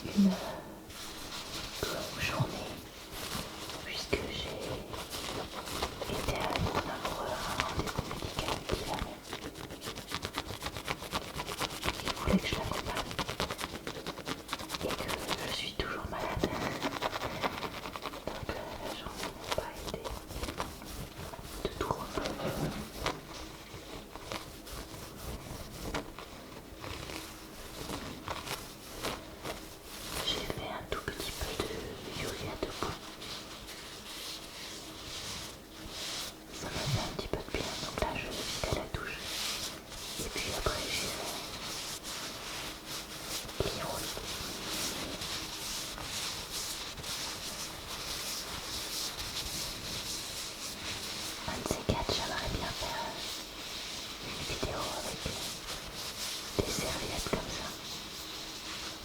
une longue journée puisque j'ai été avec mon amoureux à un rendez-vous médical avec sa mère. Il voulait que je l'accompagne et que je suis toujours malade. Donc la journée n'a pas été de tout repos. J'ai fait un tout petit peu de yoga debout. Ça m'a fait un petit peu de bien, donc là je vais vite à la douche. Et puis après j'ai fait l'hydraulique. Un de ces quatre, j'aimerais bien faire une vidéo avec des serviettes comme ça,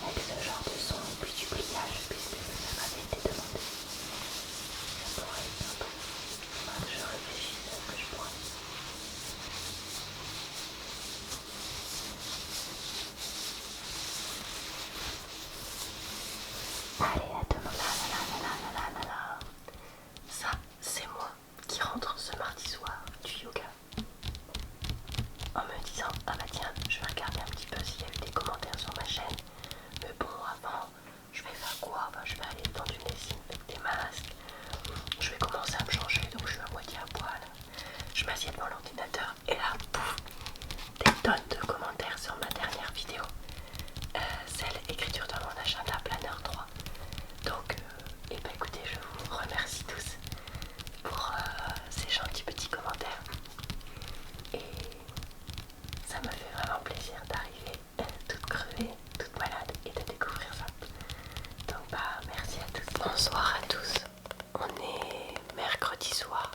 avec ce genre de son et puis du pliage, puisque ça m'avait été demandé. Ça pourrait être sympa. Faudra que je réfléchisse à ce que je pourrais. Allez, à demain. Ça, c'est moi qui rentre ce mardi soir du yoga en me disant ah bah tiens, je vais regarder un petit peu s'il y a eu des commentaires sur ma chaîne. Mais bon, avant, je vais faire quoi? Je vais aller dans une lessive avec des masques. Je vais commencer à me changer, donc je suis à moitié à poil. Je m'assieds devant l'ordinateur et là, pouf, des tonnes de commentaires sur ma dernière vidéo. Celle écriture dans mon agenda planeur 3. Donc, et bah écoutez, je vous remercie tous pour ces gentils petits commentaires. Et ça me fait vraiment plaisir d'arriver toute crevée, toute malade et de découvrir ça. Donc bah merci à tous. Bonsoir à tous. On est mercredi soir.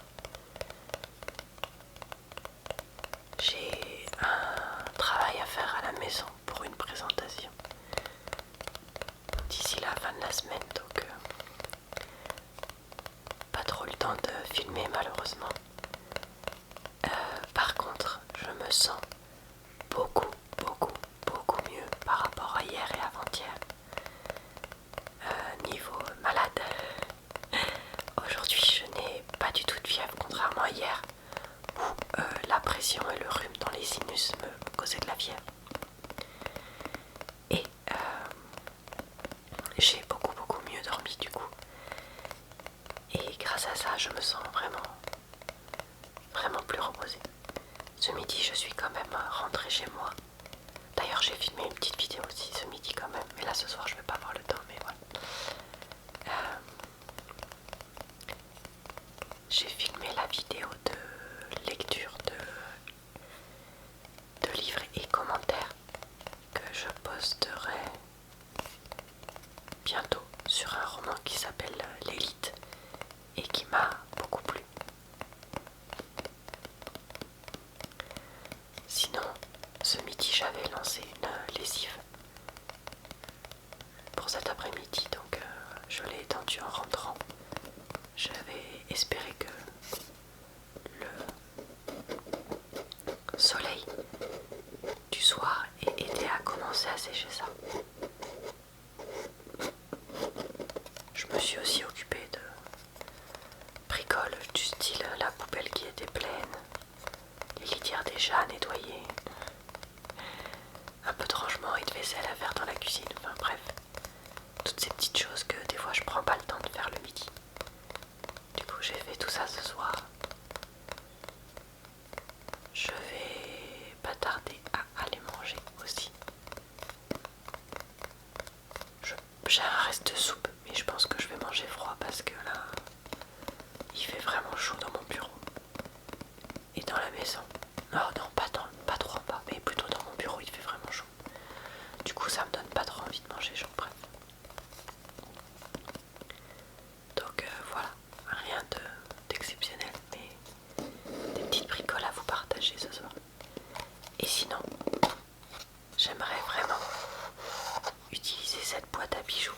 J'ai un travail à faire à la maison pour une présentation d'ici la fin de la semaine, donc pas trop le temps de filmer malheureusement. Par contre, je me sens beaucoup mieux par rapport à hier et avant-hier. Niveau malade, aujourd'hui je n'ai pas du tout de fièvre, contrairement à hier où la pression et le rhume dans les sinus me causaient de la fièvre. Et j'ai beaucoup mieux dormi du coup. Et grâce à ça, je me sens vraiment plus reposée. Ce midi, je suis quand même rentrée chez moi. D'ailleurs, j'ai filmé une petite vidéo aussi ce midi quand même. Mais là, ce soir, je vais pas avoir le temps, mais voilà. J'ai filmé la vidéo de lecture de livres et commentaires que je posterai bientôt sur un roman qui s'appelle L'Élite et qui m'a beaucoup plu. Sinon, ce midi j'avais lancé une lessive pour cet après-midi, donc je l'ai étendue en rentrant. J'avais espéré que le soleil du soir ait aidé à commencer à sécher ça. Je me suis aussi occupée de bricoles du style la poubelle qui était pleine, les litières déjà nettoyées, un peu de rangement et de vaisselle à faire dans la cuisine, enfin bref, toutes ces petites choses que des fois je prends pas le temps de faire le midi. Du coup j'ai fait tout ça ce soir. Je vais pas tarder à aller manger aussi. J'ai un reste de soupe, mais je pense que je vais manger froid parce que là il fait vraiment chaud dans mon bureau et dans la maison. Non, pas trop en bas, mais plutôt dans mon bureau il fait vraiment chaud. Du coup ça me donne pas trop envie de manger chaud, bref. Donc voilà, rien d'exceptionnel, mais des petites bricoles à vous partager ce soir. Et sinon, j'aimerais vraiment utiliser cette boîte à bijoux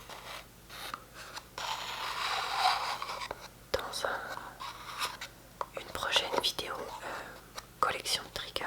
dans une prochaine vidéo collection de triggers.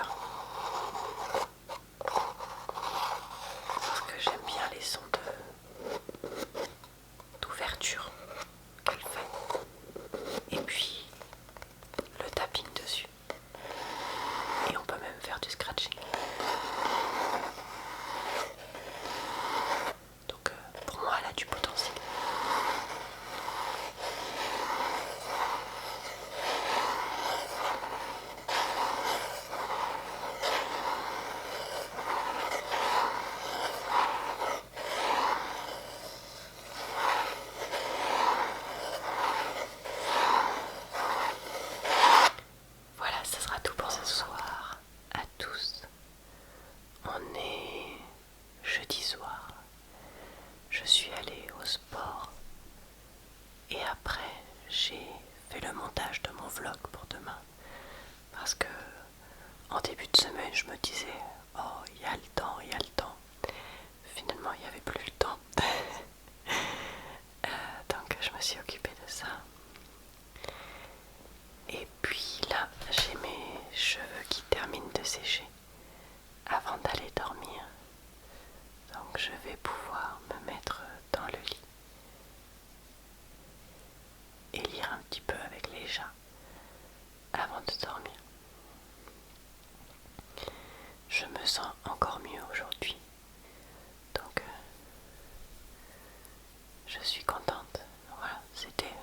je suis contente. Voilà, c'était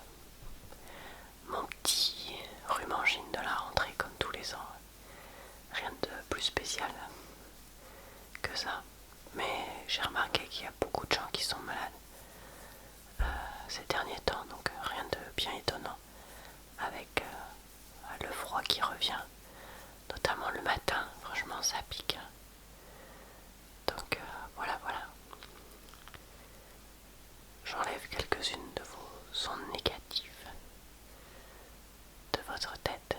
mon petit rhume-angine de la rentrée comme tous les ans. Rien de plus spécial que ça. Mais j'ai remarqué qu'il y a beaucoup de gens qui sont malades ces derniers temps, donc rien de bien étonnant avec le froid qui revient, notamment le matin. Franchement, ça pique. Donc voilà. J'enlève quelques-unes de vos ondes négatives de votre tête.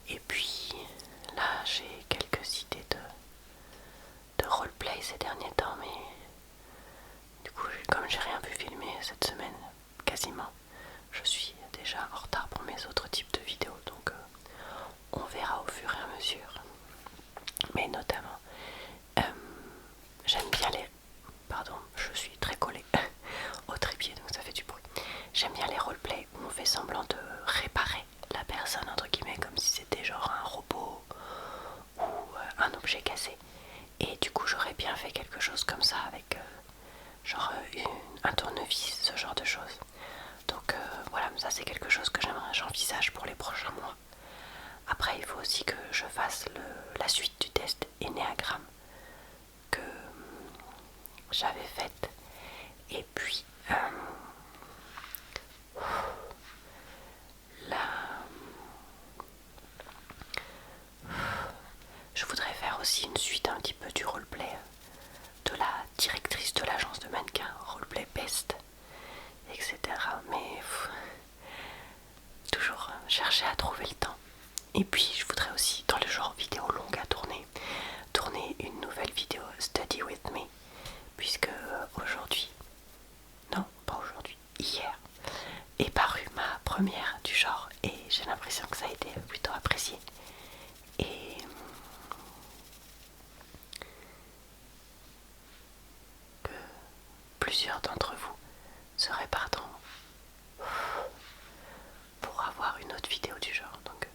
Et puis là, j'ai quelques idées de roleplay ces derniers temps, mais du coup, comme j'ai rien pu filmer cette semaine, quasiment, je suis déjà en retard pour mes autres types de vidéos, donc on verra au fur et à mesure. Mais notamment, j'aime bien les... Pardon, je suis très collée au trépied, donc ça fait du bruit. J'aime bien les roleplays où on fait semblant de réparer la personne, entre guillemets, comme si c'était genre un robot ou un objet cassé. Et du coup, j'aurais bien fait quelque chose comme ça avec genre un tournevis, ce genre de choses. Donc voilà, ça c'est quelque chose que j'envisage pour les prochains mois. Après, il faut aussi que je fasse la suite du test Enneagramme que j'avais faite. Et puis là, je voudrais faire aussi une suite un petit peu du roleplay de la directrice de l'agence de mannequins, roleplay best, etc. Mais toujours chercher à trouver le temps. Et puis je voudrais aussi, dans le genre vidéo longue à tourner une nouvelle vidéo Study With Me, puisque aujourd'hui, non pas aujourd'hui, hier, est parue ma première du genre et j'ai l'impression que ça a été plutôt apprécié. Et que plusieurs d'entre vous seraient partants pour avoir une autre vidéo du genre. Donc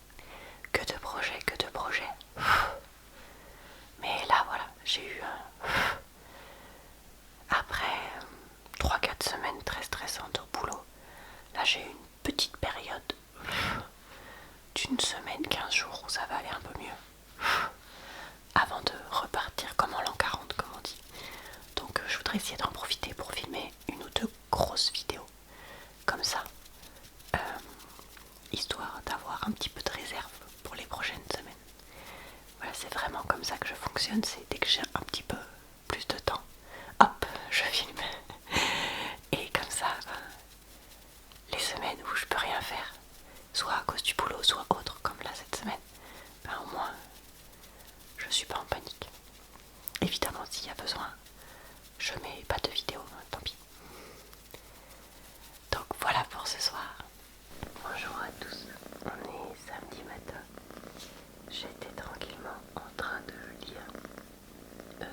que de projets. Mais là voilà, j'ai eu après 3-4 semaines très stressantes au boulot, là j'ai eu une petite période d'une semaine, 15 jours où ça va aller un peu mieux avant de repartir comme en l'an 40 comme on dit. Donc je voudrais essayer d'en profiter pour filmer une ou deux grosses vidéos comme ça, histoire d'avoir un petit peu de réserve pour les prochaines semaines. Voilà, c'est vraiment comme ça que je fonctionne, c'est dès que j'ai un petit peu plus de temps, hop, je filme. Et comme ça, les semaines où je peux rien faire, soit à cause du boulot, soit autre, comme là cette semaine, au moins je suis pas en panique. Évidemment, s'il y a besoin, je mets pas de vidéo, tant pis. Donc voilà pour ce soir. Bonjour à tous, on est samedi matin. J'étais tranquillement en train de lire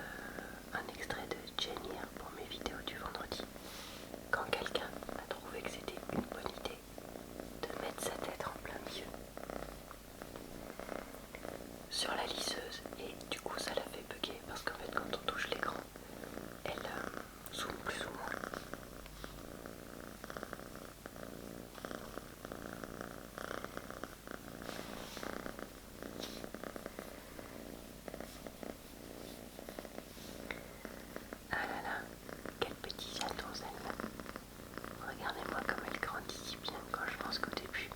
un extrait de Jane Eyre pour mes vidéos du vendredi, quand quelqu'un a trouvé que c'était une bonne idée de mettre sa tête en plein milieu sur la liseuse, et du coup ça l'a fait bugger parce qu'en fait quand on touche l'écran, elle zoome plus ou moins. Ah là là, quel petit chaton celle-là. Regardez-moi comme elle grandit si bien, quand je pense qu'au début,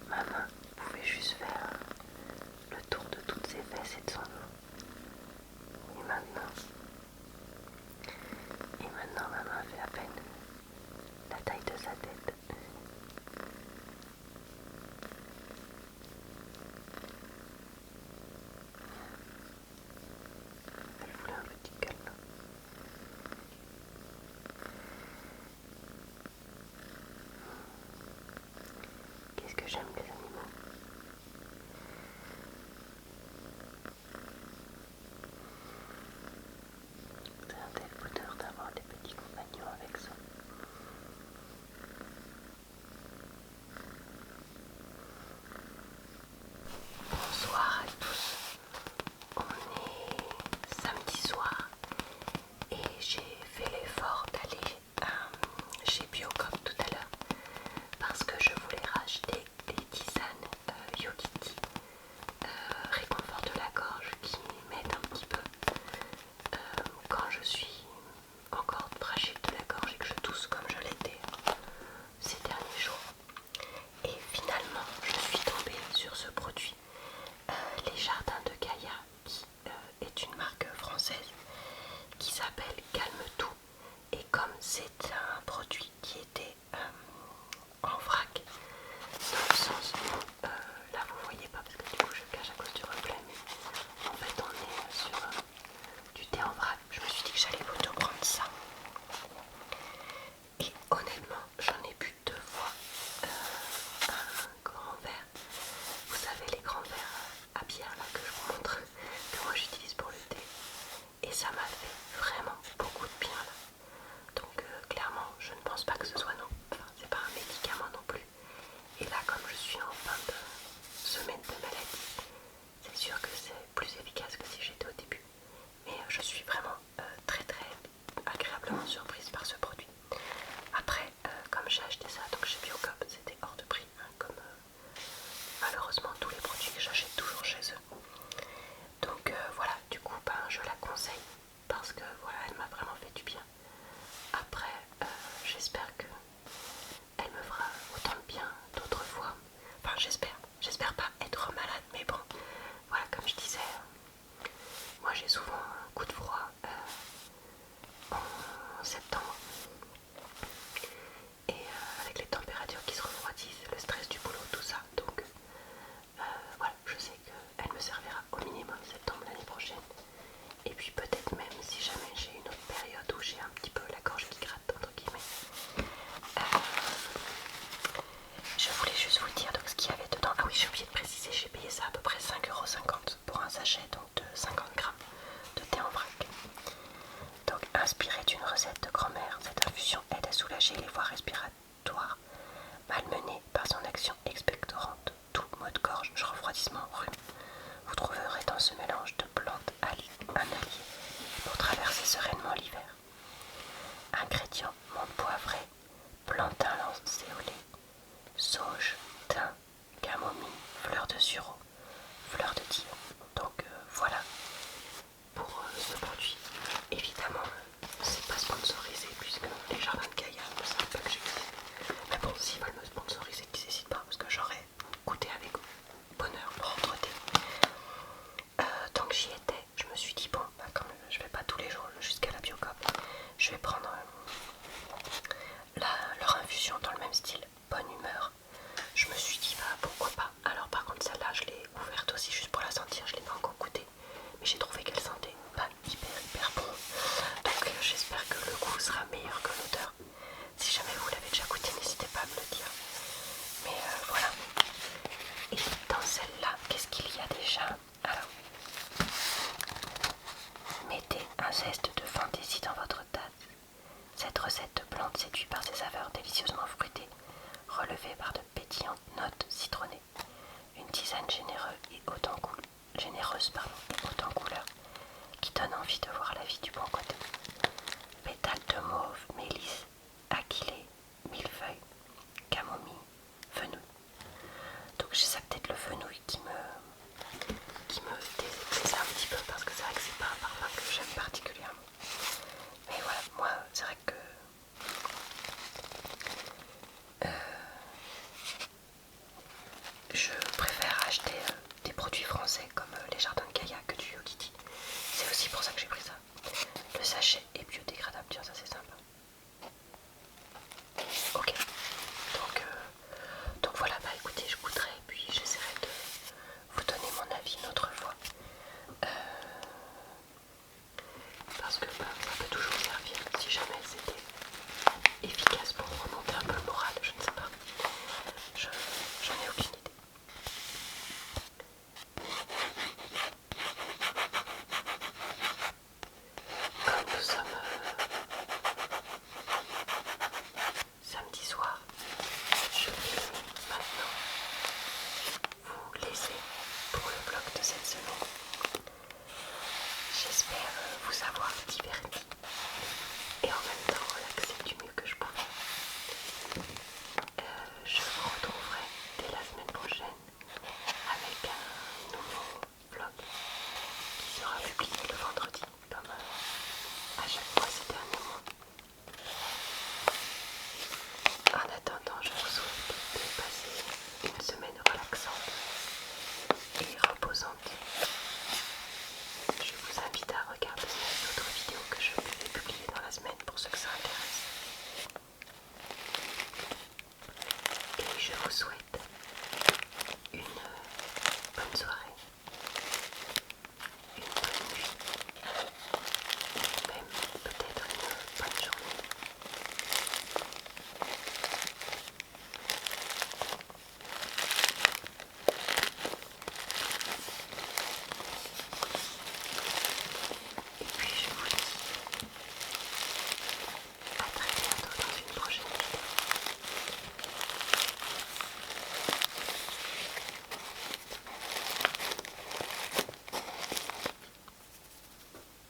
ma main pouvait juste faire le tour de toutes ses fesses et de son dos. Et maintenant ma main fait à peine la taille de sa tête. Elle voulait un petit câlin. Qu'est-ce que j'aime les animaux. C'est un tel bonheur d'avoir des petits compagnons avec ça. Bonsoir à tous. On est samedi soir et j'ai fait l'effort d'aller encore fragile de la gorge et que je tousse comme je l'étais ces derniers jours. Et finalement, je suis tombée sur ce produit, Les Jardins de Gaïa, qui est une marque française qui s'appelle Calme Tout. Et comme c'est un produit qui était en vrac, dans le sens où là vous voyez pas parce que du coup je cache à cause du reflet, mais en fait on est sur du thé en vrac. Je me suis dit que j'allais m'auto-prendre ça. Et honnêtement, j'en ai bu 2 fois un grand verre. Vous savez, les grands verres à bière là que je vous montre, que moi j'utilise pour le thé. Et ça m'a fait vraiment beaucoup de bien là. Donc clairement, je ne pense pas que ce soit non. Enfin, c'est pas un médicament non plus. Et là, comme je suis en fin de semaine de maladie, c'est sûr que c'est plus efficace que si j'étais au début. Mais je suis vraiment très agréablement surprise par ce produit. Après, comme j'ai acheté ça donc chez Biocop, c'était hors de prix, hein, comme malheureusement tous les produits que j'achète toujours chez eux. Donc voilà, du coup je la conseille parce que voilà, elle m'a vraiment fait du bien. Après, j'espère que elle me fera autant de bien d'autres fois. Enfin j'espère pas être malade, mais bon, voilà, comme je disais, moi j'ai souvent un coup de froid en septembre. Et avec les températures qui se refroidissent, le stress du boulot, tout ça. Donc voilà, je sais qu'elle me servira au minimum septembre l'année prochaine. Et puis peut-être même si jamais j'ai une autre période où j'ai un petit peu la gorge qui gratte entre guillemets. Je voulais juste vous dire donc ce qu'il y avait dedans. Ah oui, j'ai oublié de préciser, j'ai payé ça à peu près 5,50 € pour un sachet donc de 50 grammes de thé en vrac. Donc inspiré d'une recette de grand-mère, cette infusion aide à soulager les voies respiratoires malmenées par son action expectorante. Tout maux de gorge, refroidissement, rhume. Vous trouverez dans ce mélange de plantes un allié pour traverser sereinement l'hiver. Ingrédients: menthe poivrée, plantain lancéolé, sauge, thym, camomille, fleur de sureau, fleur de tilleul. Donc voilà pour ce produit. Évidemment, c'est pas sponsorisé puisque les Jardins de Gaïa ne savent pas que j'existe. Mais bon, s'ils veulent me sponsoriser, qu'ils n'hésitent pas parce que j'aurais goûté avec bonheur leur entretien. Donc j'y étais, je me suis dit bon, comme je vais pas tous les jours jusqu'à la Biocop, je vais prendre leur infusion dans le même style, bonne humeur. Je me suis dit bah pourquoi pas. Alors par contre celle-là je l'ai ouverte aussi juste pour la sentir, je l'ai pas encore goûtée, mais j'ai trouvé qu'elle sentait pas hyper bon. Donc j'espère que le goût sera meilleur que